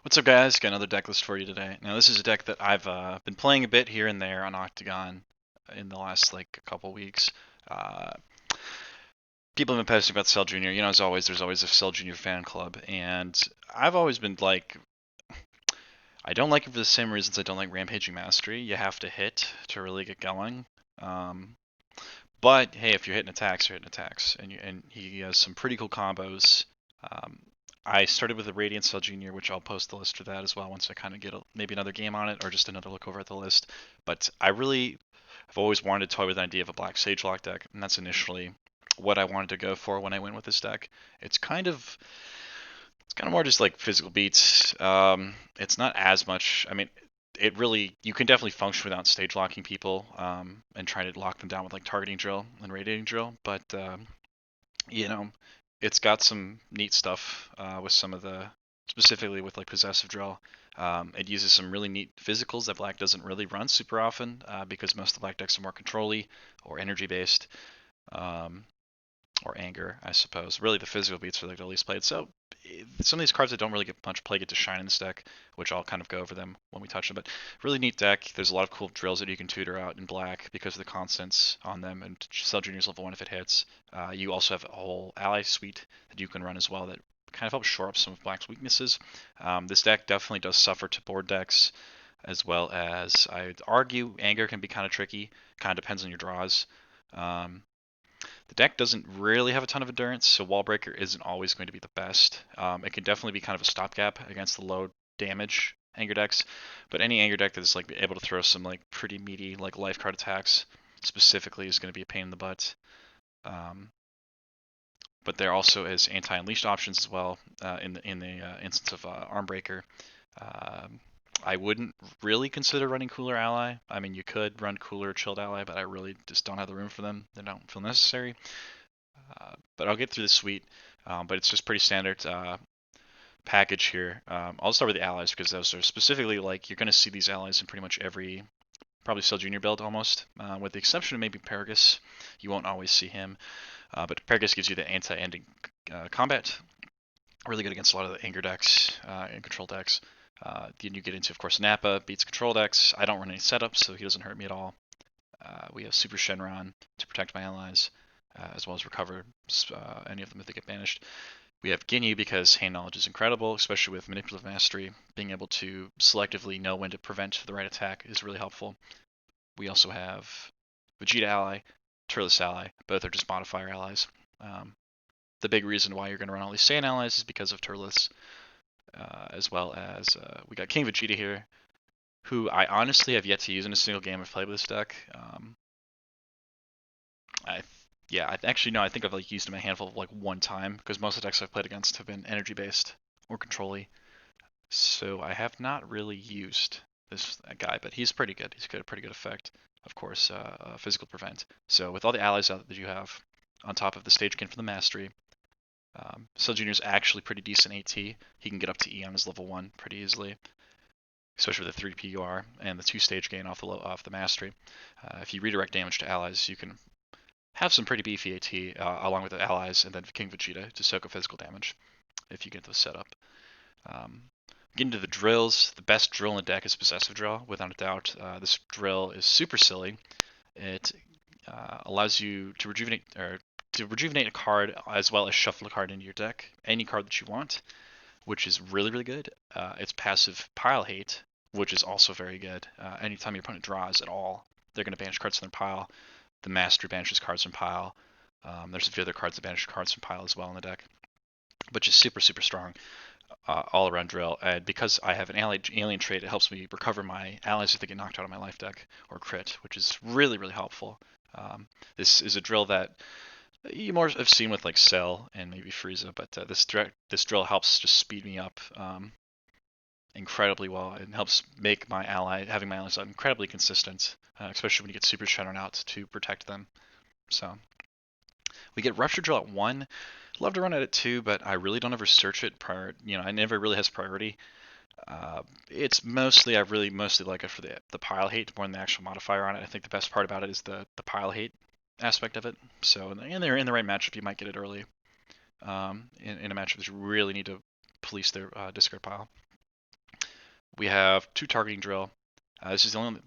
What's up, guys? Got another deck list for you today. Now, this is a deck that I've been playing a bit here and there on Octagon in the last like a couple weeks. Uh, People have been posting about Cell Junior. You know, as always, there's always a Cell Junior fan club, and I've always been like, I don't like it for the same reasons I don't like Rampaging Mastery. You have to hit to really get going. Um, but hey, if you're hitting attacks, you're hitting attacks, and he has some pretty cool combos. Um, I started with the Radiant Cell Junior, which I'll post the list for that as well once I kind of get maybe another game on it or just another look over at the list. But I've always wanted to toy with an idea of a Black Sage Lock deck, and that's initially what I wanted to go for when I went with this deck. It's kind of it's kind of more just like physical beats. It's not as much. I mean, it really you can definitely function without stage locking people and trying to lock them down with like targeting drill and radiating drill, but you know, it's got some neat stuff with some of the specifically with like possessive drill. It uses some really neat physicals that black doesn't really run super often because most of the black decks are more control-y or energy based. Um, or anger, I suppose. Really, the physical beats are like the least played. So some of these cards that don't really get much play get to shine in this deck, which I'll kind of go over them when we touch them. But really neat deck. There's a lot of cool drills that you can tutor out in black because of the constants on them, and Cell Junior's level 1 if it hits. You also have a whole ally suite that you can run as well that kind of helps shore up some of black's weaknesses. This deck definitely does suffer to board decks, as well as I'd argue anger can be kind of tricky. Kind of depends on your draws. Um, the deck doesn't really have a ton of endurance, so Wallbreaker isn't always going to be the best. It can definitely be kind of a stopgap against the low damage anger decks, but any anger deck that is like able to throw some like pretty meaty like life card attacks specifically is going to be a pain in the butt. Um, but there also is anti-unleashed options as well in the instance of Armbreaker. Um, I wouldn't really consider running Cooler Ally. I mean, you could run Cooler Chilled Ally, but I really just don't have the room for them. They don't feel necessary. But I'll get through the suite. But it's just pretty standard package here. I'll start with the allies because those are specifically like you're going to see these allies in pretty much every probably Cell Junior build almost, with the exception of maybe Paragus. You won't always see him, but Paragus gives you the anti-ending combat. Really good against a lot of the anger decks and control decks. Then you get into, of course, Nappa beats control decks. I don't run any setups, so he doesn't hurt me at all. We have Super Shenron to protect my allies, as well as recover any of them if they get banished. We have Ginyu because hand knowledge is incredible, especially with manipulative mastery. Being able to selectively know when to prevent the right attack is really helpful. We also have Vegeta ally, Turles ally. Both are just modifier allies. Um, the big reason why you're going to run all these Saiyan allies is because of Turles, as well as we got King Vegeta here, who I honestly have yet to use in a single game I've played with this deck. I yeah, I actually no, I think I've like used him a handful of like one time because most of the decks I've played against have been energy based or control-y. So I have not really used this guy, but he's pretty good. He's got a pretty good effect. Of course, physical prevent. So with all the allies out that you have, on top of the stage gain for the mastery, Cell Junior is actually pretty decent AT. He can get up to E on his level 1 pretty easily, especially with the 3 PUR and the 2 stage gain off the mastery. If you redirect damage to allies, you can have some pretty beefy AT along with the allies, and then King Vegeta to soak up physical damage if you get those set up. Getting to the drills, the best drill in the deck is Possessive Drill, without a doubt. This drill is super silly. It allows you to rejuvenate a card as well as shuffle a card into your deck, any card that you want, which is really really good. It's passive Pile Hate, which is also very good. Anytime your opponent draws at all, they're going to banish cards from their pile. The Master banishes cards from pile. There's a few other cards that banish cards from pile as well in the deck, but just super super strong all around drill. And because I have an alien trait, it helps me recover my allies if they get knocked out of my life deck or crit, which is really really helpful. This is a drill that you more have seen with like Cell and maybe Frieza, but this drill helps just speed me up incredibly well. It helps make having my allies incredibly consistent, especially when you get Super Shenron out to protect them. So we get Ruptured Drill at 1. Love to run it at 2, but I really don't ever search it prior. I never really has priority. It's mostly I really mostly like it for the pile hate more than the actual modifier on it. I think the best part about it is the pile hate aspect of it. So they're in the right matchup, you might get it early. In a matchup that you really need to police their discard pile. We have 2 targeting drill.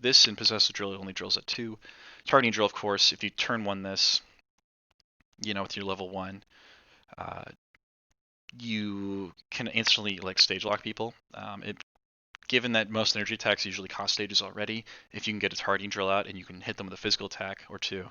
This in possessive drill only drills at 2. Targeting drill, of course, if you turn 1 this, with your level 1, uh, you can instantly like stage lock people. Given that most energy attacks usually cost stages already, if you can get a targeting drill out and you can hit them with a physical attack or 2,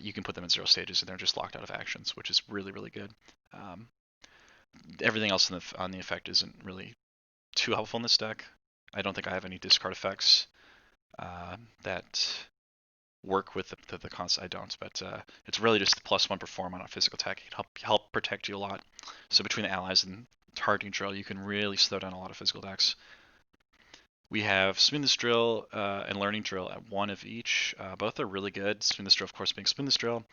you can put them in 0 stages and they're just locked out of actions, which is really, really good. Everything else on the effect isn't really too helpful in this deck. I don't think I have any discard effects that work with the concept. I don't, but it's really just the +1 perform on a physical attack. It can help protect you a lot. So between the allies and targeting drill, you can really slow down a lot of physical attacks. We have Spin This Drill and Learning Drill at 1 of each. Both are really good. Spin This Drill, of course, being Spin This Drill.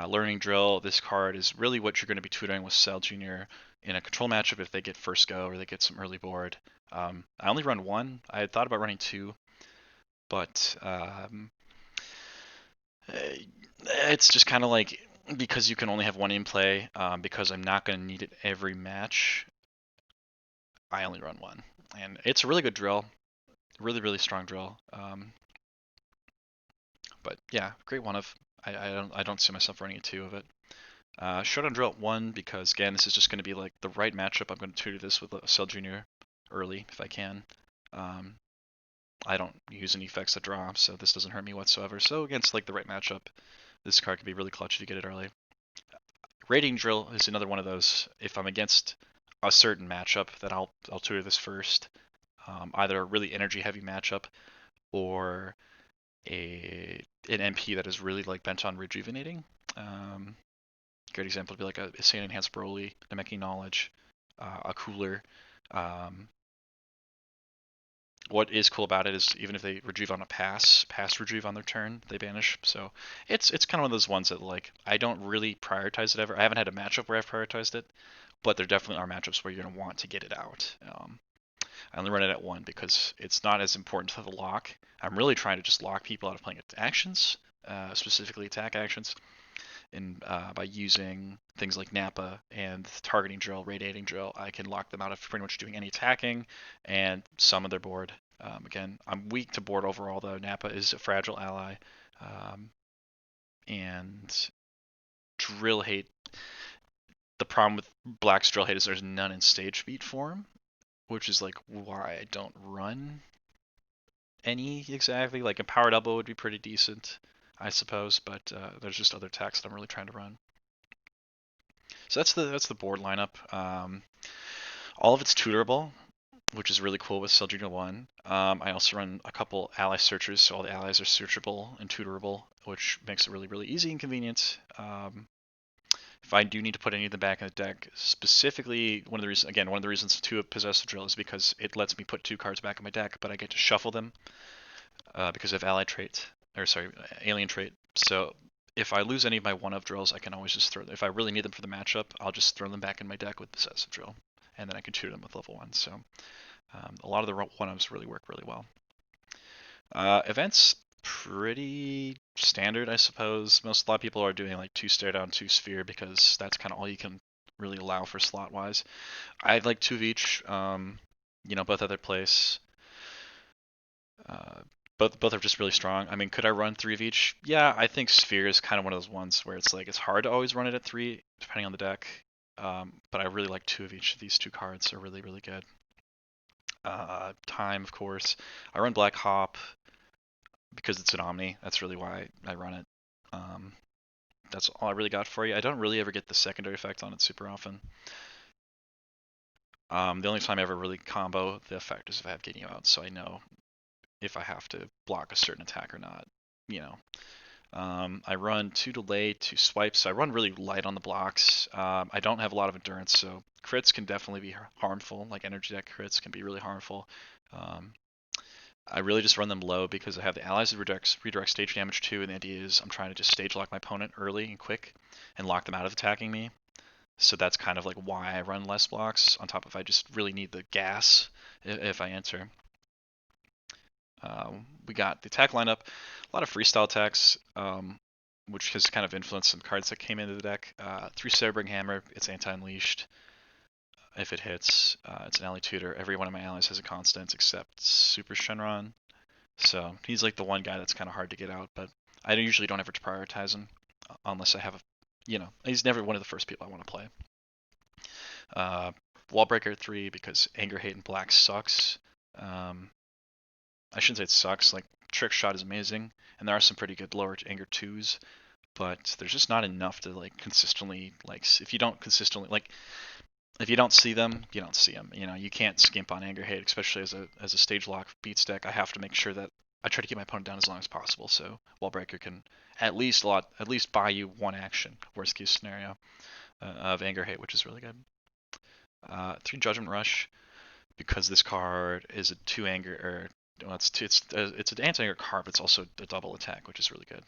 Learning Drill, this card is really what you're going to be tutoring with Cell Jr. in a control matchup if they get first go or they get some early board. I only run 1. I had thought about running 2, but it's just kind of like, because you can only have 1 in play, because I'm not going to need it every match, I only run 1. And it's a really good drill. Really, really strong drill. But yeah, great one of. I don't see myself running a 2 of it. Showdown drill at 1 because again, this is just going to be like the right matchup. I'm going to tutor this with a Cell Junior early if I can. I don't use any effects that draw, so this doesn't hurt me whatsoever. So against like the right matchup, this card can be really clutch if you get it early. Rating drill is another one of those. If I'm against a certain matchup, then I'll tutor this first. Either a really energy heavy matchup or an MP that is really like bent on rejuvenating. Great example would be like a Sand Enhanced Broly, Namekian Knowledge, a Cooler. What is cool about it is even if they rejuve on a pass rejuve on their turn, they banish. So it's kind of one of those ones that like I don't really prioritize it ever. I haven't had a matchup where I've prioritized it, but there definitely are matchups where you're going to want to get it out. I only run it at 1 because it's not as important to the lock. I'm really trying to just lock people out of playing actions, specifically attack actions, and by using things like Nappa and targeting drill, radiating drill, I can lock them out of pretty much doing any attacking and summon their board. Again, I'm weak to board overall though. Nappa is a fragile ally, and drill hate. The problem with Black's drill hate is there's none in stage speed form, which is like why I don't run any exactly. Like a powered elbow would be pretty decent, I suppose, but there's just other attacks that I'm really trying to run. So that's the board lineup. All of it's tutorable, which is really cool with Cell Junior 1. I also run a couple ally searchers, so all the allies are searchable and tutorable, which makes it really, really easy and convenient. If I do need to put any of them back in the deck, specifically one of the reasons to possessive drill is because it lets me put 2 cards back in my deck, but I get to shuffle them because of alien trait. So if I lose any of my 1-of drills, I can always just throw them. If I really need them for the matchup, I'll just throw them back in my deck with possessive drill, and then I can tutor them with level 1. So a lot of the 1-ofs really work really well. Events, pretty standard, I suppose. A lot of people are doing like 2 stare down, 2 sphere because that's kind of all you can really allow for slot wise. I like 2 of each. Both at their place. Both are just really strong. I mean, could I run 3 of each? Yeah, I think Sphere is kind of one of those ones where it's like it's hard to always run it at 3 depending on the deck. But I really like 2 of each. These 2 cards are really, really good. Time, of course. I run Black Hop because it's an Omni. That's really why I run it. That's all I really got for you. I don't really ever get the secondary effect on it super often. The only time I ever really combo the effect is if I have Getting You Out, so I know if I have to block a certain attack or not. I run 2 delay, 2 swipes. So I run really light on the blocks. I don't have a lot of endurance, so crits can definitely be harmful. Like energy deck crits can be really harmful. I really just run them low because I have the allies that redirect stage damage too, and the idea is I'm trying to just stage lock my opponent early and quick and lock them out of attacking me. So that's kind of like why I run less blocks, on top of I just really need the gas if I enter. We got the attack lineup, a lot of freestyle attacks, which has kind of influenced some cards that came into the deck. 3 Cerebring Hammer, it's anti-unleashed. if it hits. It's an ally tutor. Every one of my allies has a constant except Super Shenron. So he's like the one guy that's kind of hard to get out, but I usually don't ever prioritize him unless I have a, he's never one of the first people I want to play. Uh, Wallbreaker 3 because Anger, Hate, and Black sucks. Um, I shouldn't say it sucks. Like Trickshot is amazing, and there are some pretty good lower Anger 2s, but there's just not enough to like consistently like if you don't consistently like if you don't see them, you don't see them. You can't skimp on Anger Hate, especially as a stage lock beats deck. I have to make sure that I try to keep my opponent down as long as possible, so Wallbreaker can at least buy you one action. Worst case scenario of Anger Hate, which is really good. 3 Judgment Rush because this card is a 2 anger or well, it's an anti-anger card, but it's also a double attack, which is really good.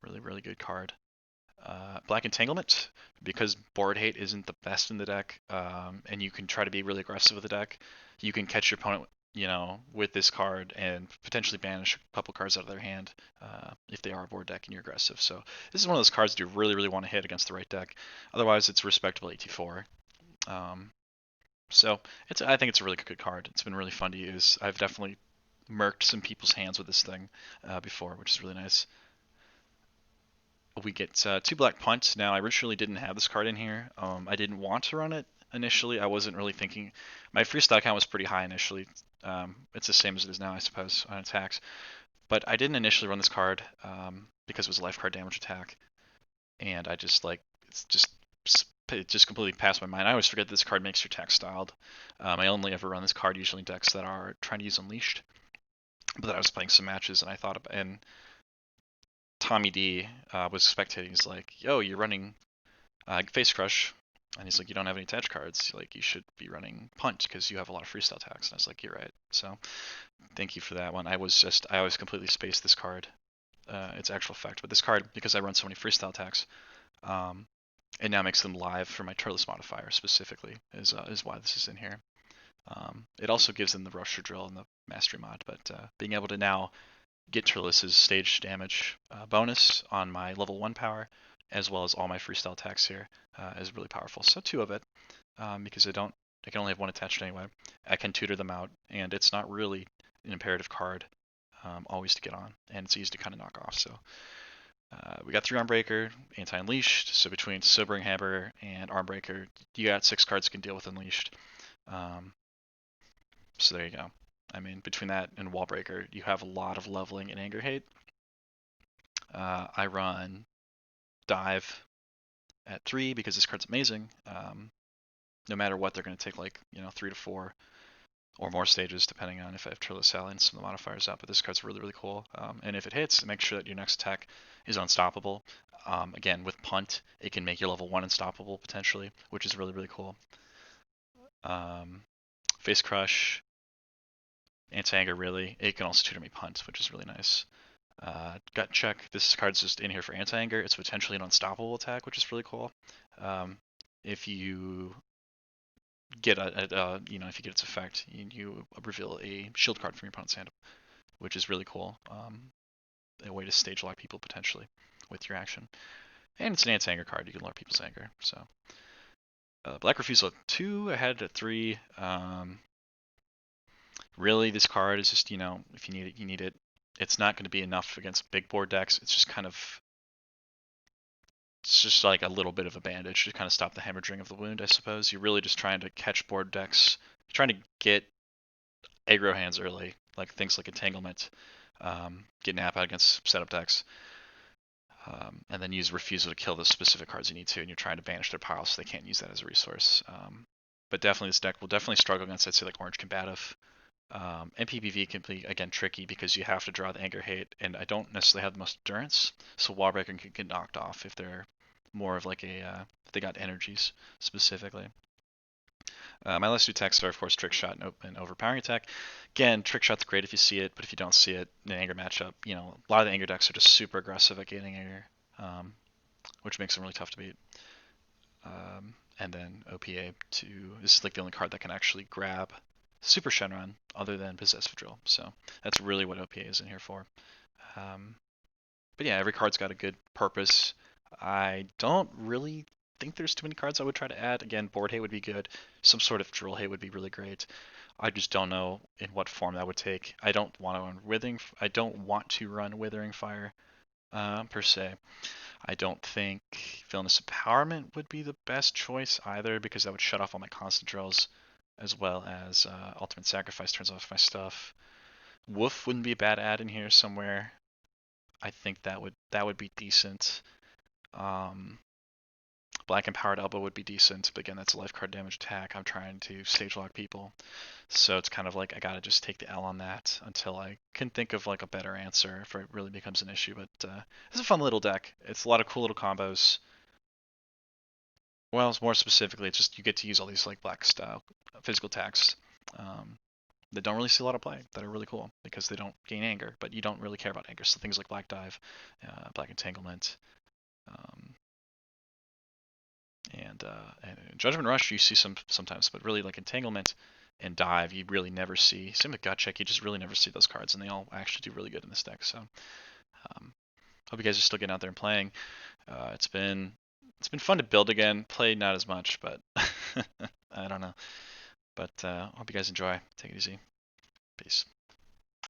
Really really good card. Black Entanglement, because board hate isn't the best in the deck, and you can try to be really aggressive with the deck. You can catch your opponent, with this card and potentially banish a couple cards out of their hand if they are a board deck and you're aggressive. So this is one of those cards that you really, really want to hit against the right deck. Otherwise, it's respectable AT4. So I think it's a really good card. It's been really fun to use. I've definitely murked some people's hands with this thing before, which is really nice. We get 2 black punts. Now, I originally didn't have this card in here. I didn't want to run it initially. I wasn't really thinking. My freestyle count was pretty high initially. It's the same as it is now, I suppose, on attacks. But I didn't initially run this card because it was a life card damage attack, and I just like it just completely passed my mind. I always forget this card makes your attack styled. I only ever run this card usually in decks that are trying to use Unleashed. But then I was playing some matches and I thought about, and Tommy D was spectating. He's like, "Yo, you're running Face Crush," and he's like, "You don't have any attach cards. Like, you should be running Punt because you have a lot of freestyle attacks." And I was like, "You're right." So thank you for that one. I always completely spaced this card, its actual effect. But this card, because I run so many freestyle attacks, it now makes them live for my turless modifier specifically. Is why this is in here. It also gives them the ruptured drill and the mastery mod, but being able to now get Trellis's stage damage bonus on my level 1 power, as well as all my freestyle attacks here, is really powerful. So 2 of it, because I can only have 1 attached anyway. I can tutor them out, and it's not really an imperative card always to get on, and it's easy to kind of knock off. So we got 3 Armbreaker, anti-Unleashed, so between Sobering Hammer and Armbreaker, you got 6 cards you can deal with Unleashed. So there you go. I mean, between that and Wallbreaker, you have a lot of leveling in Anger Hate. I run Dive at 3 because this card's amazing. No matter what, they're going to take like 3 to 4 or more stages, depending on if I have Turles Sally and some of the modifiers up. But this card's really, really cool. And if it hits, make sure that your next attack is unstoppable. Again, with Punt, it can make your level 1 unstoppable potentially, which is really, really cool. Face Crush, Anti-Anger, really. It can also tutor me Punt, which is really nice. Gut Check. This card's just in here for Anti-Anger. It's potentially an unstoppable attack, which is really cool. If you get if you get its effect, you reveal a shield card from your opponent's hand, which is really cool. A way to stage lock people potentially with your action. And it's an anti-anger card. You can lower people's anger. So Black Refusal at 2. I had it at 3. Really, this card is just, if you need it, you need it. It's not going to be enough against big board decks. It's just like a little bit of a bandage to kind of stop the hemorrhaging of the wound, I suppose. You're really just trying to catch board decks. You're trying to get aggro hands early, like things like Entanglement, get Nap out against setup decks, and then use Refusal to kill the specific cards you need to, and you're trying to banish their pile so they can't use that as a resource. But definitely this deck will definitely struggle against, I'd say, like Orange Combative. And PPV can be, again, tricky because you have to draw the Anger Hate, and I don't necessarily have the most endurance, so Wallbreaker can get knocked off if they're more of like if they got energies specifically. My last 2 attacks are, of course, Trickshot and Overpowering Attack. Again, Trickshot's great if you see it, but if you don't see it in an Anger matchup, a lot of the Anger decks are just super aggressive at gaining Anger, which makes them really tough to beat. And then OPA this is like the only card that can actually grab Super Shenron other than Possessive Drill. So that's really what OPA is in here for. But yeah, every card's got a good purpose. I don't really think there's too many cards I would try to add. Again, board hate would be good. Some sort of drill hate would be really great. I just don't know in what form that would take. I don't want to run withering. I don't want to run withering fire per se. I don't think villainous empowerment would be the best choice either because that would shut off all my constant drills, as well as ultimate sacrifice turns off my stuff. Woof wouldn't be a bad add in here somewhere. I think that would be decent. Um, Black Empowered Elbow would be decent, but again, that's a life card damage attack. I'm trying to stage lock people, so it's kind of like I gotta just take the L on that until I can think of like a better answer if it really becomes an issue. But it's a fun little deck. It's a lot of cool little combos. Well, more specifically, it's just you get to use all these like black style physical attacks that don't really see a lot of play that are really cool because they don't gain anger, but you don't really care about anger. So things like Black Dive, Black Entanglement, um, and Judgment Rush you see sometimes, but really like Entanglement and Dive you really never see. Same with Gut Check, you just really never see those cards, and they all actually do really good in this deck. So hope you guys are still getting out there and playing. It's been fun to build again. Play not as much, but I don't know. But hope you guys enjoy. Take it easy. Peace.